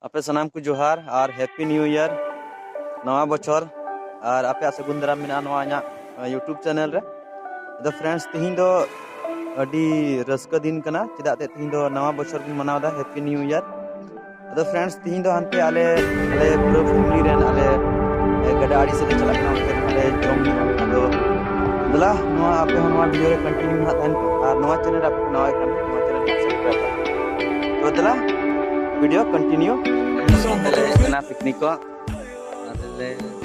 आपे सनाम को जोहार और हैप्पी न्यू ईयर नवा बछर और आपे सगुन दाराम मेना नवा यूट्यूब चैनल रे। तो फ्रेंड्स तिहिन दो अडी रस्का दिन कना चेदा ते तिहिन दो नवा बछर बन मनावदा हैप्पी न्यू ईयर। तो फ्रेंड्स तिहिन दो हानते आले पूरा फैमिली रेन आले गडा आड़ी से चला कना उनते आले जम तो दला नवा आपे नवा वीडियो रे कंटिन्यू ना तहन और नवा चैनल आपे नवा कना नवा चैनल सब्सक्राइब तो दला वीडियो कंटिन्यू ना पिकनिक को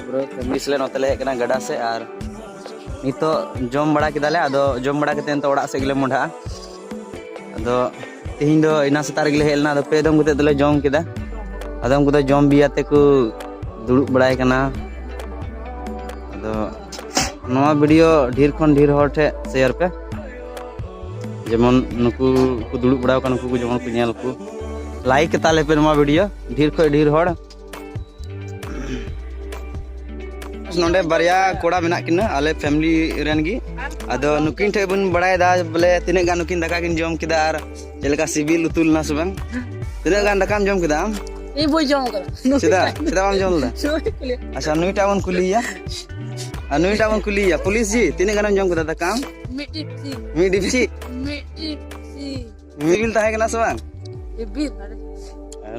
पूरा फैमिली से नोतले कना गडा से और नितो जम बड़ा किदाले आदो जम बड़ा कते तो ओड़ा से गेले मोंढा आदो तिहिन दो इना सतार गेले हेलना आदो पे दम कते दले जम किदा आदम को जम बियाते को दुड़ुब बड़ाय कना आदो नवा वीडियो ढेर खन ढेर हर ठे शेयर पे जेमन नुकु को दुड़ुब बड़ाव कना नुकु जेमन को नेल को लाइक ताले पे नवा वीडियो ढेर खय ढेर हर नोंडे बारिया कोड़ा मेना किना आले फैमिली रेन गी आदो नुकिन ठे बन बड़ाय दा बोले तिने गान नुकिन दाका किन जम किदा आर जेलका सिबिल उतुल ना सबन तिने गान दाकाम जम किदा आम ए बोय जम करा सीधा बाम जम दा अच्छा नुइटा बन कुलिया आ नुइटा बन कुलिया पुलिस जी तिने गान जम किदा दाकाम मी डिपची मिबिल ताहे कना सबन ए बीर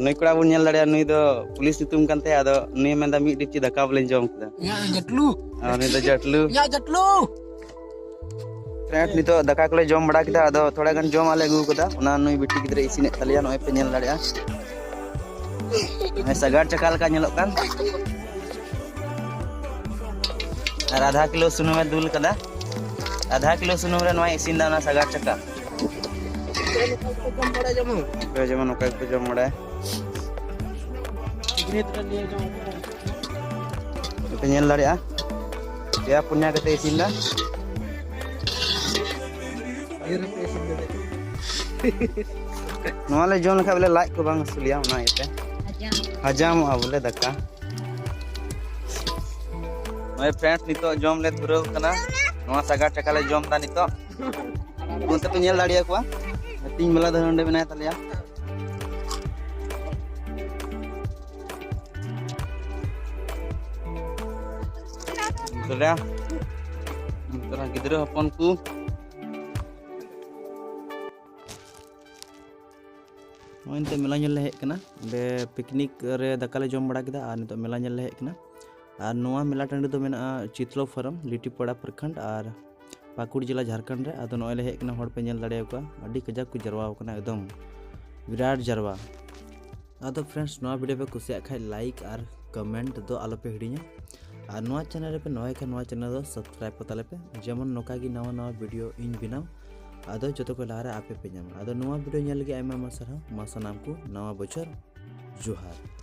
नुई कोड़ा बन नेल दाड़िया नुई दो पुलिस नितुम कानते आदो नुई मेंदा मी डिपची दाका बोले जम किदा या जटलू नुई दो जटलू फ्रेंड नितो दाका कोले जम बड़ा किदा आदो थोड़ा गान जम आले गु कदा उना नुई बिटी गिदरे इसिने थालिया नय पे नेल दाड़िया मैं सगार चकाल का नेलोक कान और आधा किलो सुनुम में दुल कदा आधा किलो सुनुम रे नय इसिन दा ना सगार चका पे जेमन ओका को जम बड़ा पे नेल दाड़िया या पुण्या कते इसिन दा नवाले जोन का बोले लाइक को बांग सुलिया उना येते हजाम बोले दका नय फ्रेंड्स नितो जम ले धुरव कना नवा सगा टका ले जम दा नितो कोनते पे नेल दाड़िया को तीन बेला धरंडे बनाय तलिया तोरा गिदरे हपन को नोइनते मेला नेल ले हेक कना बे पिकनिक रे दाका ले जम बड़ा किदा और नितो मेला नेल ले हेक कना और नोआ मेला टांडी दो मेना चितलो फरम लिटीपड़ा प्रखंड और पाकुड़ जिला झारखंड रे आदो नोय ले हेक कना होड़ पे नेल दाड़े को अडी कजाक को जरवा कना एकदम विराट जरवा आदो फ्रेंड्स नोआ वीडियो पे कुसिया खाय लाइक और कमेंट दो आलो पे हिड़िया और नोआ चैनल पे नोय का नोआ चैनल दो सब्सक्राइब को ताले पे जेमन नोका गी नवा नवा वीडियो इन बिनाव आदो जतो को लारे आपे पे जाम आदो नवा वीडियो नेल गे आयमा मा सरहा मा सनाम को नवा बछर जोहार।